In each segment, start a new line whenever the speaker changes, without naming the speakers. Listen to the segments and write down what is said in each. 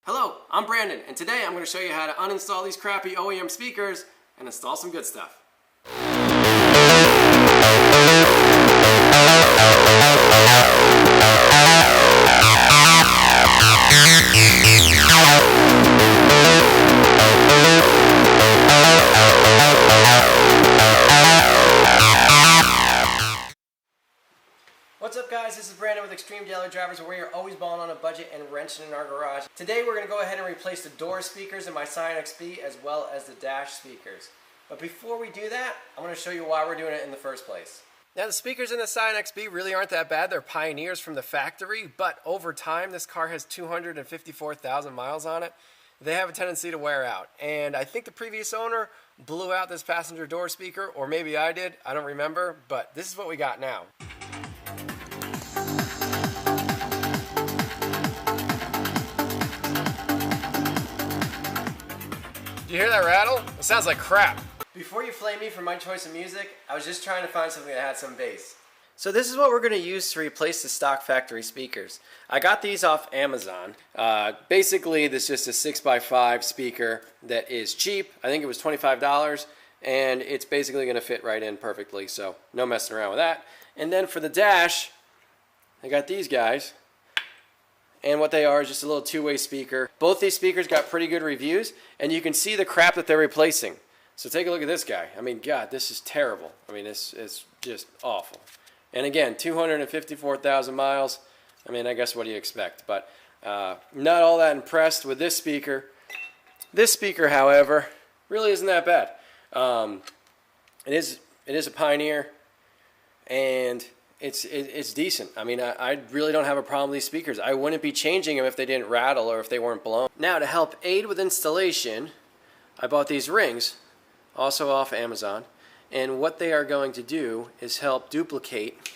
Hello, I'm Brandon, and today I'm going to show you how to uninstall these crappy OEM speakers and install some good stuff. What's up guys, this is Brandon with Extreme Daily Drivers, where you're always balling on a budget and wrenching in our garage. Today we're going to go ahead and replace the door speakers in my Scion XB as well as the dash speakers. But before we do that, I'm going to show you why we're doing it in the first place. Now the speakers in the Scion XB really aren't that bad. They're pioneers from the factory, but over time this car has 254,000 miles on it. They have a tendency to wear out, and I think the previous owner blew out this passenger door speaker, or maybe I did, I don't remember, but this is what we got now. Do you hear that rattle? It sounds like crap. Before you flame me for my choice of music, I was just trying to find something that had some bass. So this is what we're going to use to replace the stock factory speakers. I got these off Amazon. Basically, this is just a 6x5 speaker that is cheap. I think it was $25, and it's basically going to fit right in perfectly, so no messing around with that. And then for the dash, I got these guys. And what they are is just a little two-way speaker. Both these speakers got pretty good reviews, and you can see the crap that they're replacing. So take a look at this guy. I mean, God, this is terrible. I mean, this is just awful. And again, 254,000 miles. I mean, I guess what do you expect? But not all that impressed with this speaker. This speaker, however, really isn't that bad. It is a Pioneer, and it's decent. I mean, I really don't have a problem with these speakers. I wouldn't be changing them if they didn't rattle or if they weren't blown. Now, to help aid with installation, I bought these rings, also off Amazon, and what they are going to do is help duplicate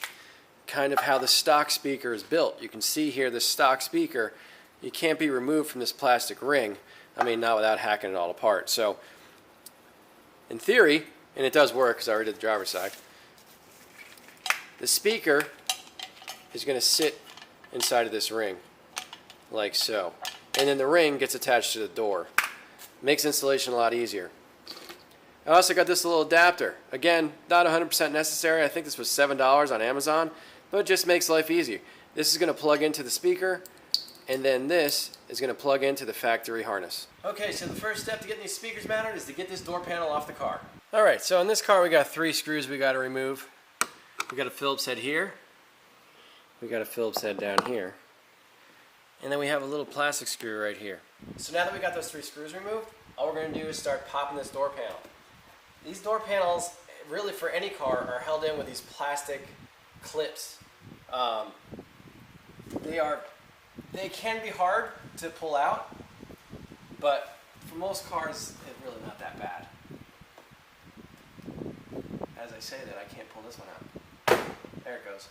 kind of how the stock speaker is built. You can see here the stock speaker, you can't be removed from this plastic ring. I mean, not without hacking it all apart. So, in theory, and it does work because I already did the driver's side, the speaker is going to sit inside of this ring, like so. And then the ring gets attached to the door. Makes installation a lot easier. I also got this little adapter. Again, not 100% necessary. I think this was $7 on Amazon, but it just makes life easier. This is going to plug into the speaker, and then this is going to plug into the factory harness. Okay, so the first step to getting these speakers mounted is to get this door panel off the car. Alright, so in this car we got 3 screws we got to remove. We got a Phillips head here, we got a Phillips head down here, and then we have a little plastic screw right here. So now that we got those 3 screws removed, all we're going to do is start popping this door panel. These door panels, really for any car, are held in with these plastic clips. They can be hard to pull out, but for most cars, it's really not that bad. As I say that, I can't pull this one out. There it goes.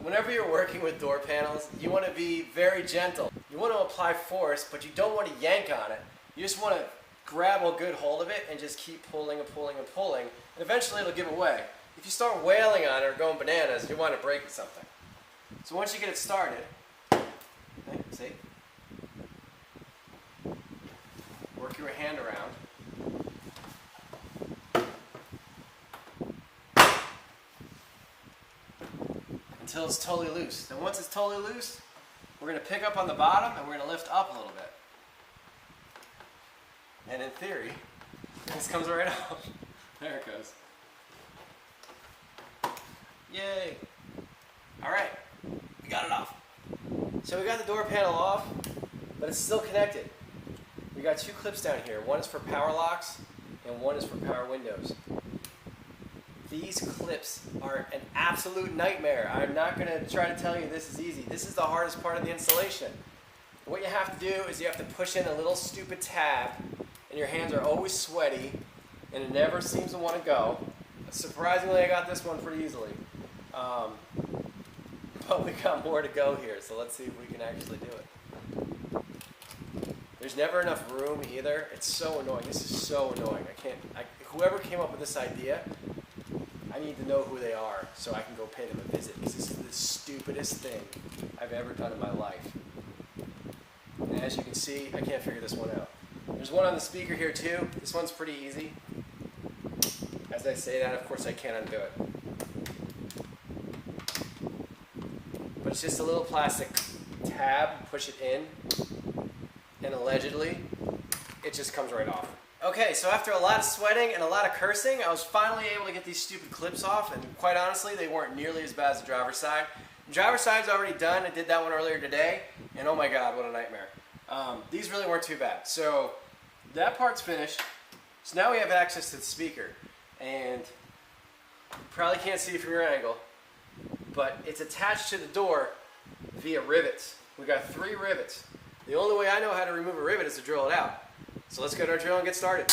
Whenever you're working with door panels, you want to be very gentle. You want to apply force, but you don't want to yank on it. You just want to grab a good hold of it and just keep pulling and pulling and pulling, and eventually it'll give away. If you start wailing on it or going bananas, you want to break something. So once you get it started, see? Work your hand around. Until it's totally loose. Then once it's totally loose, we're going to pick up on the bottom and we're going to lift up a little bit. And in theory, this comes right out. There it goes. Yay! Alright, we got it off. So we got the door panel off, but it's still connected. We got 2 clips down here. One is for power locks and one is for power windows. These clips are an absolute nightmare. I'm not going to try to tell you this is easy. This is the hardest part of the installation. What you have to do is you have to push in a little stupid tab, and your hands are always sweaty, and it never seems to want to go. Surprisingly, I got this one pretty easily. But we got more to go here, so let's see if we can actually do it. There's never enough room either. It's so annoying. This is so annoying. Whoever came up with this idea, I need to know who they are so I can go pay them a visit, because this is the stupidest thing I've ever done in my life. And as you can see, I can't figure this one out. There's one on the speaker here too. This one's pretty easy. As I say that, of course I can't undo it. But it's just a little plastic tab, push it in, and allegedly, it just comes right off. Okay, so after a lot of sweating and a lot of cursing, I was finally able to get these stupid clips off, and quite honestly, they weren't nearly as bad as the driver's side. The driver's side's already done. I did that one earlier today, and oh my god, what a nightmare. These really weren't too bad. So that part's finished. So now we have access to the speaker, and you probably can't see it from your angle, but it's attached to the door via rivets. We got 3 rivets. The only way I know how to remove a rivet is to drill it out. So let's go to our drill and get started.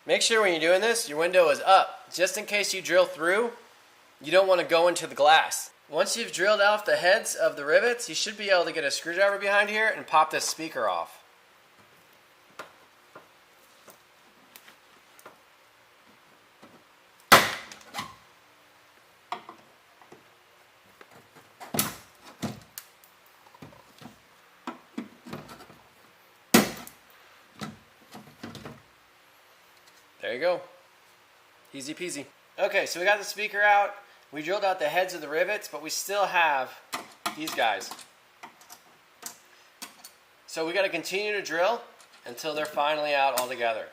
Make sure when you're doing this, your window is up. Just in case you drill through, you don't want to go into the glass. Once you've drilled off the heads of the rivets, you should be able to get a screwdriver behind here and pop this speaker off. There you go. Easy peasy. Okay, so we got the speaker out. We drilled out the heads of the rivets, but we still have these guys. So we got to continue to drill until they're finally out all together.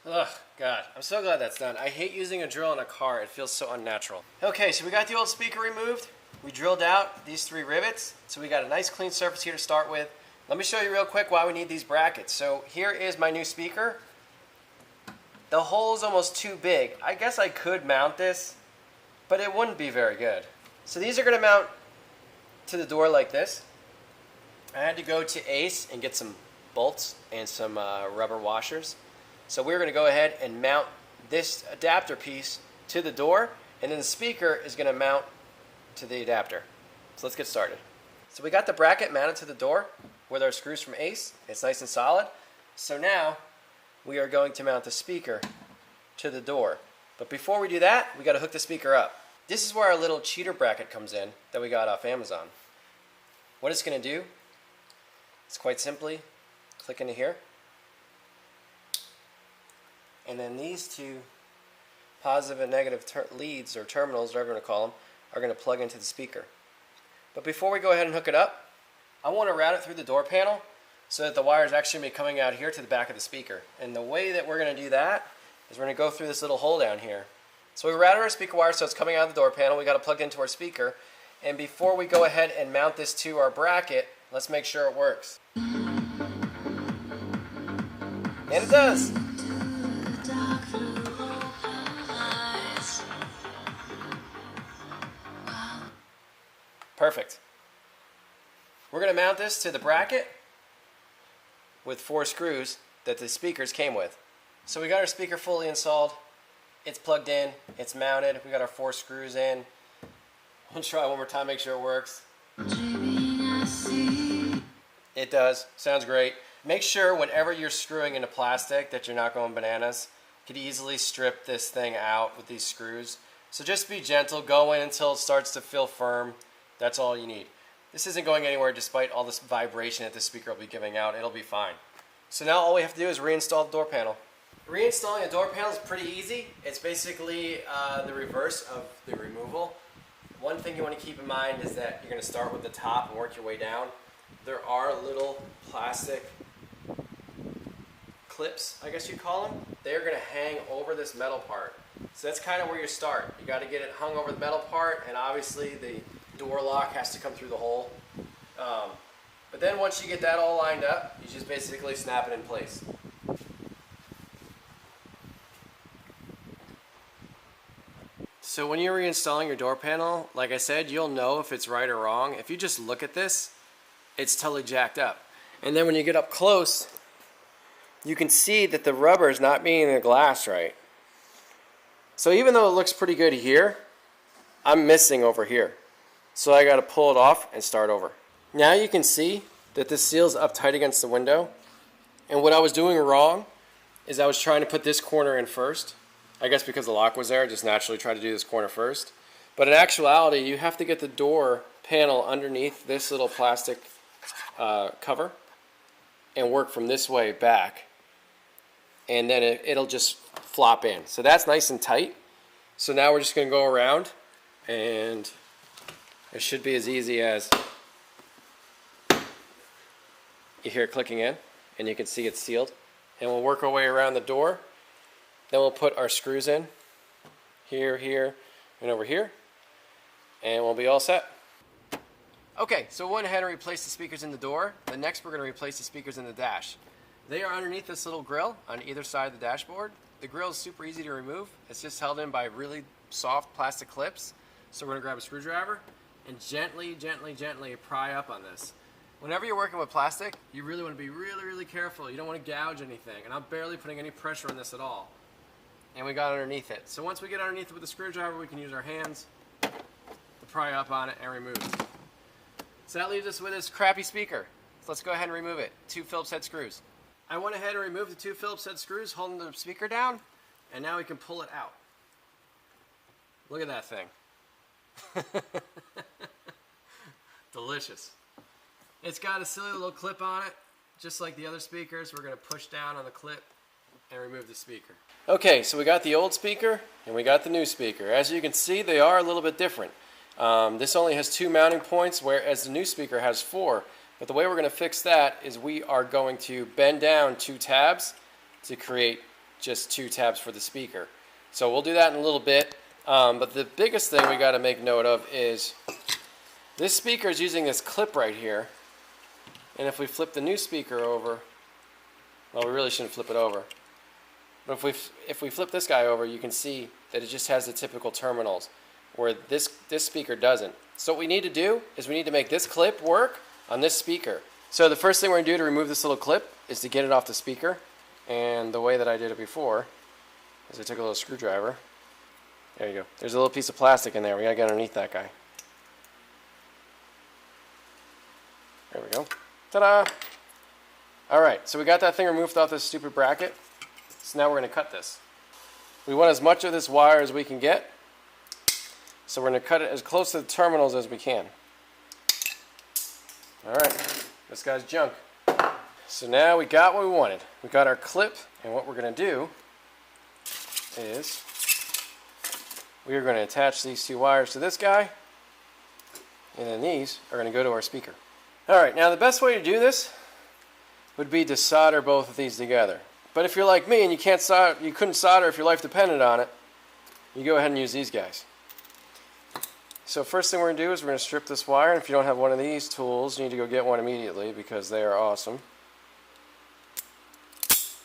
Ugh, God, I'm so glad that's done. I hate using a drill in a car. It feels so unnatural. Okay, so we got the old speaker removed. We drilled out these 3 rivets. So we got a nice clean surface here to start with. Let me show you real quick why we need these brackets. So here is my new speaker. The hole is almost too big. I guess I could mount this, but it wouldn't be very good. So these are going to mount to the door like this. I had to go to Ace and get some bolts and some rubber washers. So we're going to go ahead and mount this adapter piece to the door, and then the speaker is going to mount to the adapter. So let's get started. So we got the bracket mounted to the door with our screws from Ace. It's nice and solid. So now we are going to mount the speaker to the door. But before we do that, we got to hook the speaker up. This is where our little cheater bracket comes in that we got off Amazon. What it's going to do is quite simply click into here. And then these 2 positive and negative leads, or terminals, whatever you want to call them, are going to plug into the speaker. But before we go ahead and hook it up, I want to route it through the door panel so that the wire is actually going to be coming out here to the back of the speaker. And the way that we're going to do that is we're going to go through this little hole down here. So we routed our speaker wire so it's coming out of the door panel. We got to plug into our speaker. And before we go ahead and mount this to our bracket, let's make sure it works. And it does. Perfect. We're going to mount this to the bracket with 4 screws that the speakers came with. So we got our speaker fully installed. It's plugged in. It's mounted. We got our 4 screws in. We'll try one more time, make sure it works. It does. Sounds great. Make sure whenever you're screwing into plastic that you're not going bananas. You could easily strip this thing out with these screws. So just be gentle. Go in until it starts to feel firm. That's all you need. This isn't going anywhere despite all this vibration that the speaker will be giving out. It'll be fine. So now all we have to do is reinstall the door panel. Reinstalling a door panel is pretty easy. It's basically the reverse of the removal. One thing you want to keep in mind is that you're going to start with the top and work your way down. There are little plastic clips, I guess you'd call them. They're going to hang over this metal part. So that's kind of where you start. You got to get it hung over the metal part, and obviously the door lock has to come through the hole. But then once you get that all lined up, you just basically snap it in place. So when you're reinstalling your door panel, like I said, you'll know if it's right or wrong. If you just look at this, it's totally jacked up. And then when you get up close, you can see that the rubber is not being in the glass right. So even though it looks pretty good here, I'm missing over here. So I got to pull it off and start over. Now you can see that this seal's up tight against the window. And what I was doing wrong is I was trying to put this corner in first. I guess because the lock was there, I just naturally tried to do this corner first. But in actuality, you have to get the door panel underneath this little plastic cover and work from this way back, and then it'll just flop in. So that's nice and tight. So now we're just going to go around, and it should be as easy as you hear it clicking in, and you can see it's sealed. And we'll work our way around the door. Then we'll put our screws in here, here, and over here, and we'll be all set. Okay, so we went ahead and replaced the speakers in the door. The next we're going to replace the speakers in the dash. They are underneath this little grill on either side of the dashboard. The grill is super easy to remove. It's just held in by really soft plastic clips. So we're going to grab a screwdriver and gently, gently, gently pry up on this. Whenever you're working with plastic, you really want to be really, really careful. You don't want to gouge anything. And I'm barely putting any pressure on this at all. And we got underneath it. So once we get underneath it with the screwdriver, we can use our hands to pry up on it and remove it. So that leaves us with this crappy speaker. So let's go ahead and remove it. 2 Phillips head screws. I went ahead and removed the 2 Phillips head screws holding the speaker down, and now we can pull it out. Look at that thing. Delicious. It's got a silly little clip on it, just like the other speakers. We're going to push down on the clip and remove the speaker. Okay, so we got the old speaker and we got the new speaker. As you can see, they are a little bit different. This only has 2 mounting points, whereas the new speaker has 4. But the way we're going to fix that is we are going to bend down 2 tabs to create just 2 tabs for the speaker. So we'll do that in a little bit. But the biggest thing we got to make note of is this speaker is using this clip right here. And if we flip the new speaker over, well, we really shouldn't flip it over. But if we flip this guy over, you can see that it just has the typical terminals, where this speaker doesn't. So what we need to do is we need to make this clip work on this speaker. So the first thing we're going to do to remove this little clip is to get it off the speaker. And the way that I did it before is I took a little screwdriver. There you go. There's a little piece of plastic in there. We got to get underneath that guy. There we go. Ta-da! Alright, so we got that thing removed off this stupid bracket. So now we're going to cut this. We want as much of this wire as we can get. So we're going to cut it as close to the terminals as we can. Alright, this guy's junk. So now we got what we wanted. We got our clip, and what we're going to do is we are going to attach these 2 wires to this guy, and then these are going to go to our speaker. Alright, now the best way to do this would be to solder both of these together. But if you're like me and you couldn't solder if your life depended on it, you go ahead and use these guys. So first thing we're going to do is we're going to strip this wire. And if you don't have one of these tools, you need to go get one immediately because they are awesome.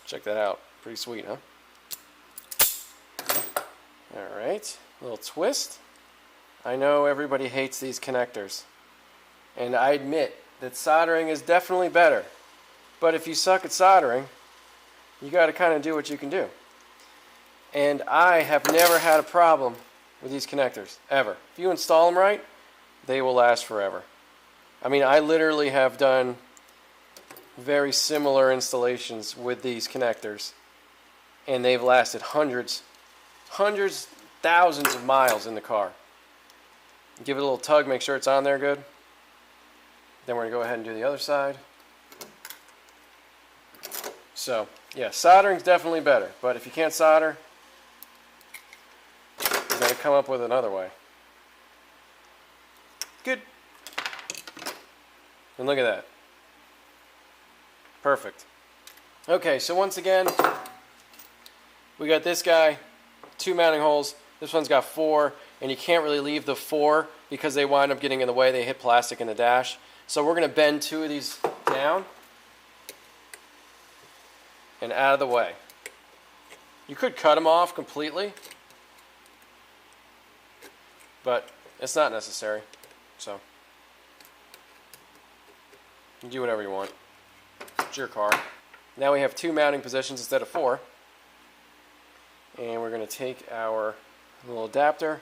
Check that out. Pretty sweet, huh? Alright, a little twist. I know everybody hates these connectors. And I admit that soldering is definitely better. But if you suck at soldering, you got to kind of do what you can do. And I have never had a problem with these connectors, ever. If you install them right, they will last forever. I mean, I literally have done very similar installations with these connectors, and they've lasted hundreds, thousands of miles in the car. Give it a little tug, make sure it's on there good. Then we're going to go ahead and do the other side. So, yeah, soldering's definitely better, but if you can't solder, you got to come up with another way. Good. And look at that. Perfect. Okay, so once again, we got this guy, 2 mounting holes. This one's got 4, and you can't really leave the 4 because they wind up getting in the way. They hit plastic in the dash. So we're going to bend 2 of these down and out of the way. You could cut them off completely, but it's not necessary. So you do whatever you want. It's your car. Now we have 2 mounting positions instead of 4. And we're going to take our little adapter,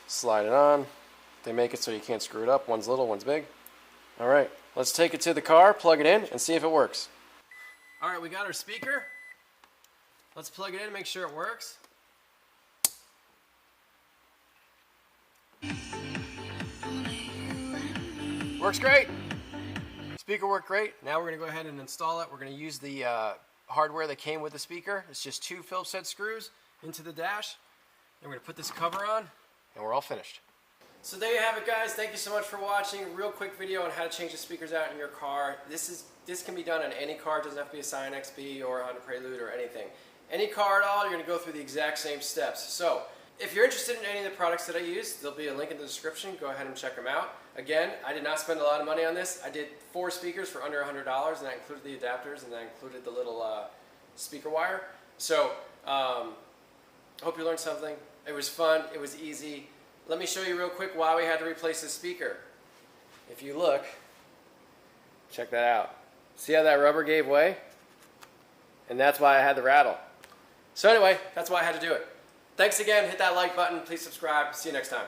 slide it on. They make it so you can't screw it up. One's little, one's big. Alright, let's take it to the car, plug it in, and see if it works. Alright, we got our speaker. Let's plug it in and make sure it works. Works great. Speaker worked great. Now we're going to go ahead and install it. We're going to use the hardware that came with the speaker. It's just 2 Phillips head screws into the dash. And we're going to put this cover on, and we're all finished. So there you have it, guys. Thank you so much for watching. Real quick video on how to change the speakers out in your car. This can be done on any car. It doesn't have to be a Scion XB or a Honda Prelude or anything. Any car at all, you're going to go through the exact same steps. So if you're interested in any of the products that I use, there'll be a link in the description. Go ahead and check them out. Again, I did not spend a lot of money on this. I did 4 speakers for under $100, and that included the adapters, and that included the little speaker wire. So hope you learned something. It was fun. It was easy. Let me show you real quick why we had to replace the speaker. If you look, check that out. See how that rubber gave way? And that's why I had the rattle. So anyway, that's why I had to do it. Thanks again. Hit that like button. Please subscribe. See you next time.